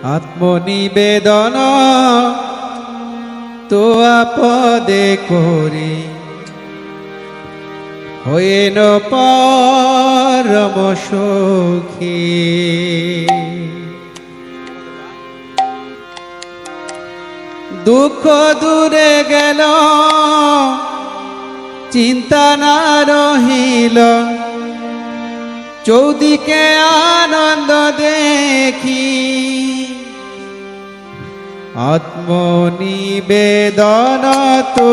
আত্মনিবেদন তো আপদে করি, হইন পরম সুখী। দুঃখ দূরে গেল, চিন্তা না রহিল, চৌদিকে আনন্দ দেখি। আত্মনিবেদন তো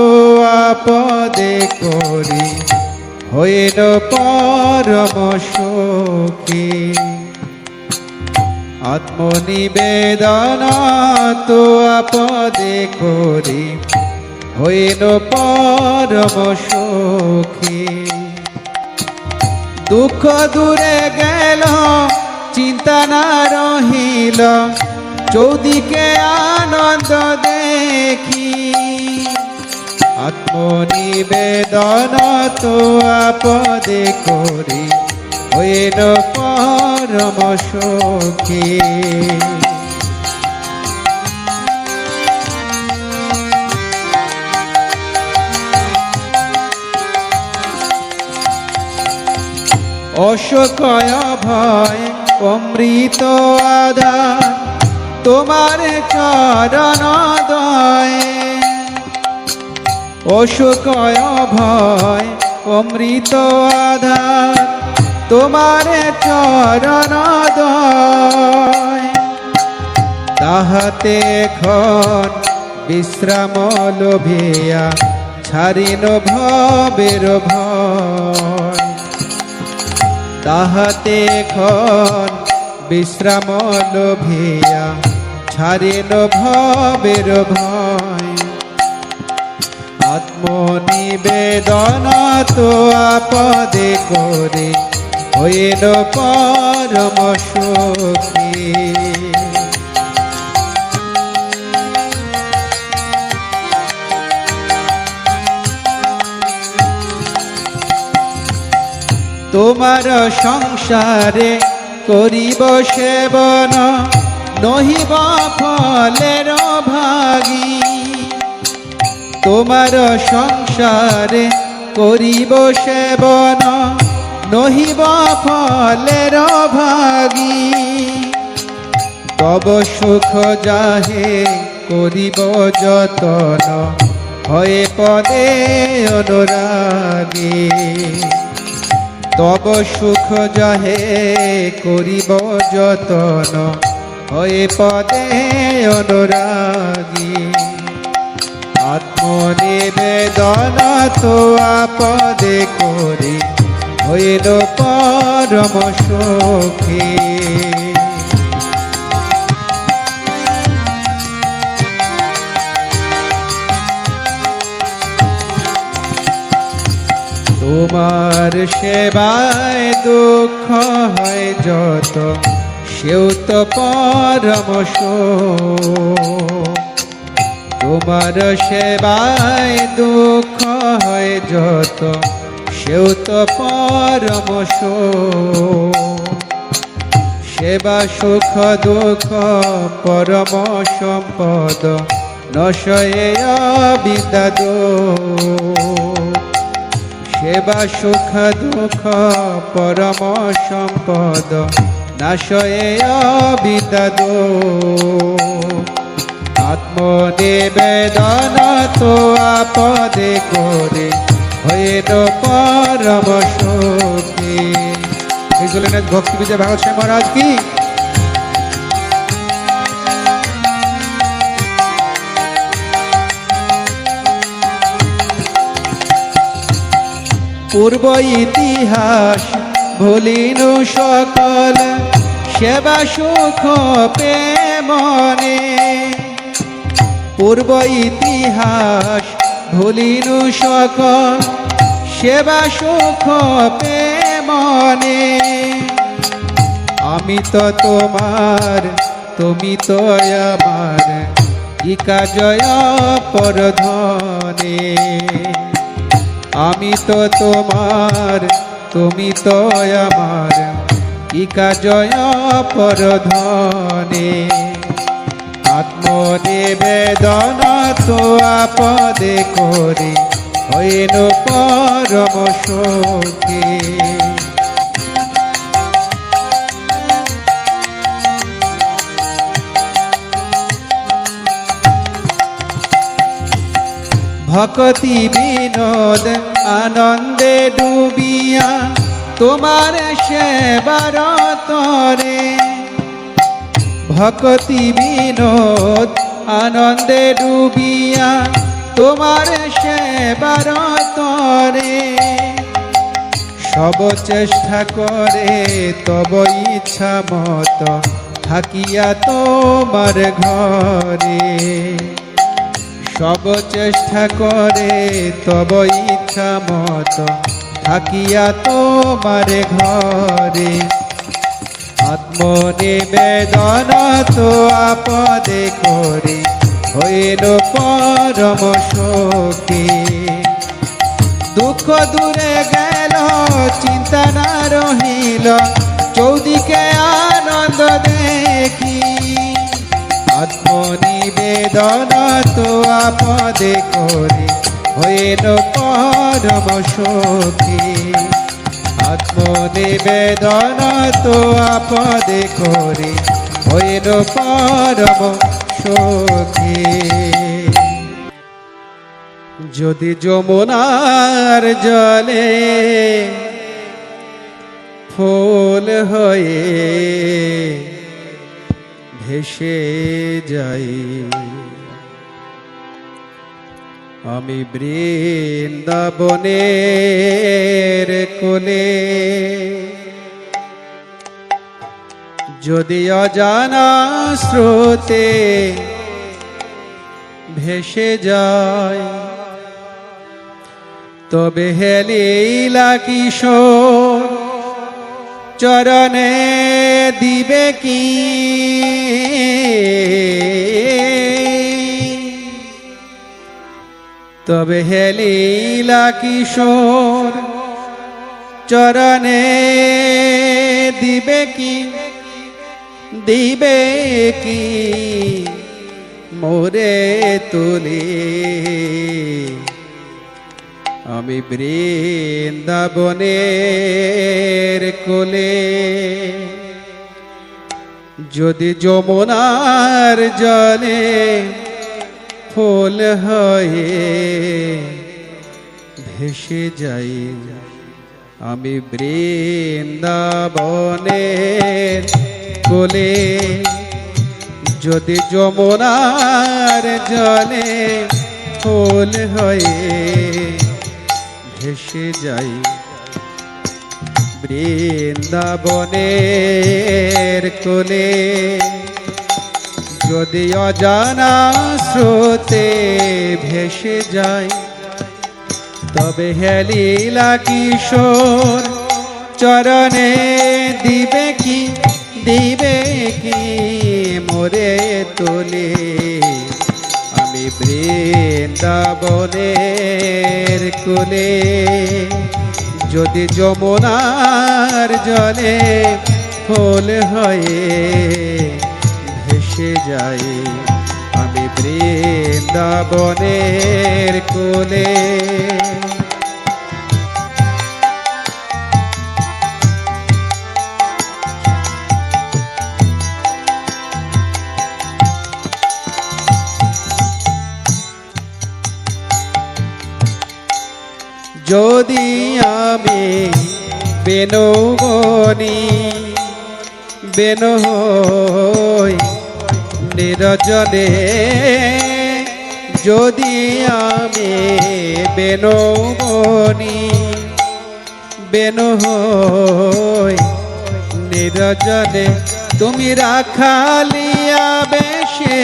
আপদে করি, হইল পরম সুখী। আত্মনিবেদন তো আপদে করি, হইল পরম সুখী। দুঃখ দূরে গেল, চিন্তা না রহিল, চৌদিকে আনন্দ দেখি। আত্মনিবেদন তো আপদে করি, হইল পরম সুখী। অশোকয় ভয় অমৃত আধার, তোমার চরণ দয়ে। অশোকয় ভয় অমৃত আধার, তোমার চরণ দয়ে। তাহাতে এখন বিশ্রাম লোভিয়া, ছাড়িন ভবের ভয়। তাহাতে এখন বিশ্রাম লোভিয়া, ছাড়িল ভবের ভয়। আত্মনিবেদন তো আপদে করি, হইল পরম সুখী। তোমার সংসারে করিব সেবন, নহিব ফলের ভাগী। তোমার সংসারে করিব সেবন, নহিব ফলের ভাগী। তব সুখ যাহে করিব যতন, হয়ে পদে অনুরাগী। তব সুখ যাহে করিব যতন, হয়ে পদে অনুরাগী। আত্মনিবেদন তো আপদে করি, হইল পরম সুখী। তোমার সেবায় দুঃখ হয় যত, সেও তো পরম সুখ। তোমার সেবায় দুঃখ হয় যত, সেও তো পরম সুখ। সেবা সুখ দুঃখ পরম সম্পদ, নশয়ে বিদ্যাদ। সেবা সুখ দুঃখ পরম সম্পদ, নাশয়ে বিদ্যাদ। আত্মনিবেদন তো আপদে করে, হইল পরম সুখী। ভক্তি বিজয় ভাগবত স্বামী মহারাজ কি। পূর্ব ইতিহাস ভুলিনু সকল, সেবা সুখ পে মনে। পূর্ব ইতিহাস ভুলিনু সকল, সেবা সুখ পে মনে। আমি তো তোমার, তুমি তো আমার, কি কাজয় পরধনে। আমি তো তোমার, তুমি তো আমার, কি কাজয় পরধনে। আত্মনিবেদন তো আপদে করি হইল পরম সুখী। ভক্তি বিনোদ আনন্দে ডুবিয়া তোমার সেবার তরে, ভক্তি বিনোদ আনন্দে ডুবিয়া তোমার সেবার তরে, সব চেষ্টা করে তব ইচ্ছা মত থাকিয়া তোমার ঘরে, সব চেষ্টা করে তব ইচ্ছা মত থাকিয়া তোমার ঘরে, আত্মনিবেদন তো আপদে করি হইল পরম সুখী। দুঃখ দূরে গেল চিন্তা না রহিল চৌদিকে আনন্দ দেখি, আত্মনিবেদন তো আপদে করি হইল পরম সুখী। আত্মনিবেদন তো আপদে করি হইল পরম সুখী। যদি যমুনার জলে ফুল হয়ে ভেসে যাই, আমি বৃন্দাবনের কোলে, যদি অজানা স্রোতে ভেসে যায়, তবে হে লীলা কিশোর চরণে দিবে কি তবে হে লীলা কিশোর চরণে দিবে কি মোরে তুলে, আমি বৃন্দাবনের কোলে, যদি যমুনার জলে ফুল হয়ে ভেসে যাই, আমি বৃন্দাবনের কোলে, যদি যমুনার জলে ফুল হয়ে ভেসে যাই, বৃন্দাবনের কোলে, যদি অজানা স্রোতে ভেসে যায়, তবে হে লীলা কিশোর চরণে দিবে কি মোরে তোলে, আমি বৃন্দাবনের কোলে, যদি যমুনার জলে ফুল হয়ে ভেসে যায়, আমি বৃন্দাবনের কোলে। যদি আমি বেনৌবনি বেনু হই নিরজনে, যদি আমি বেনৌবনি বেনু হই নিরজনে, তুমি রাখালিয়া বেশে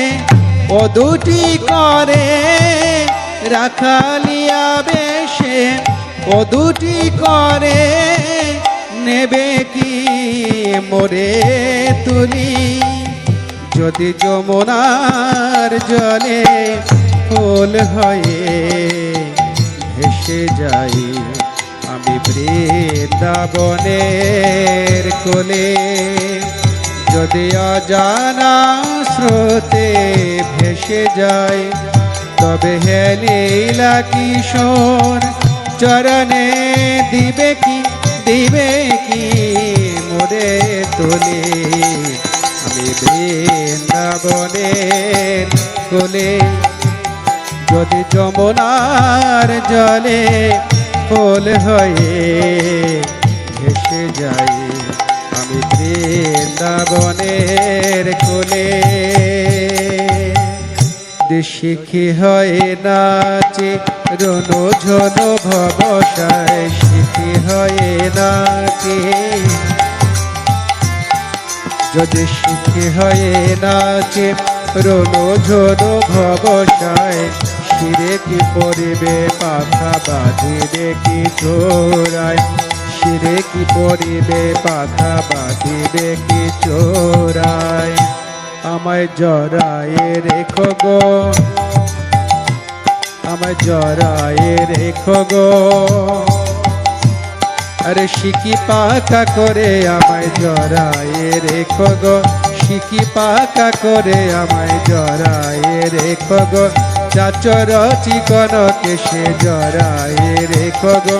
ও দুটি করে, রাখালিয়া বেশে ও দুটি করে, নেবে কি মোরে তুলি, যদি যমুনার জলে ফুল হয়ে ভেসে যাই, আমি বৃন্দাবনের কোলে, যদি অজানা স্রোতে ভেসে যায়, তবে হে লীলা কিশোর চরণে দিবে কি মোরে তুলে। আমি বৃন্দাবনের কোলে যদি যমুনার জলে ফুল হয়ে ভেসে যাই, আমি বৃন্দাবনের কোলে। শিখি হয়ে নাচে রনু ঝনু ভবসায়, শিখি হয়ে নাচে যদি শিখি হয়ে নাচে রনু ঝনু ভবসায়, শিরে কি পরিবে পাখা বাঁধিবে কি চোরায়, শিরে কি পরিবে পাখা বাঁধিবে কি চোরায়। আমায় জড়ায়ে রেখো গো, আমায় জড়ায়ে রেখো গো, আরে শিকি পাকা করে আমায় জড়ায়ে রেখো গো, শিকি পাকা করে আমায় জড়ায়ে রেখো গো। চাচর চিকন কেশে জড়ায়ে রেখো গো,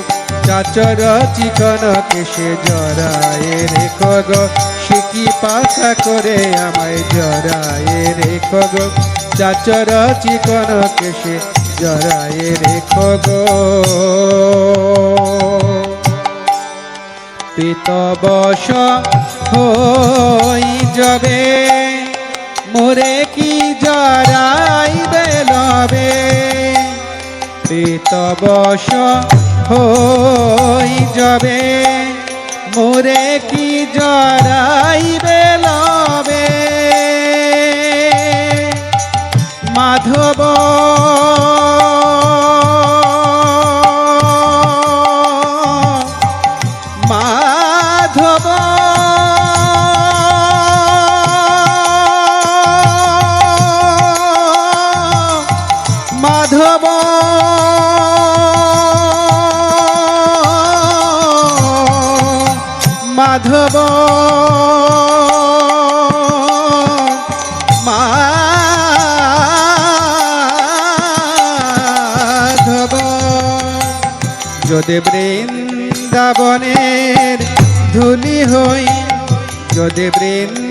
চাচর চিকন কেশে জড়ায়ে রেখো গো, শিকি পাকা করে আমায় জড়ায়ে রেখো গো, চাচর চিকন কেশে জড়ায়ে রেখো গো। পিতবশ হই যাবে মোরে কি জড়াইবে লবে, পিতবশ হই যাবে মোরে কি জড়াইবে লবে। মাধব মাধব মাধব মাধব মাধব। যদি বৃন্দাবনের ধুলি হই, যদি বৃন্দাবনের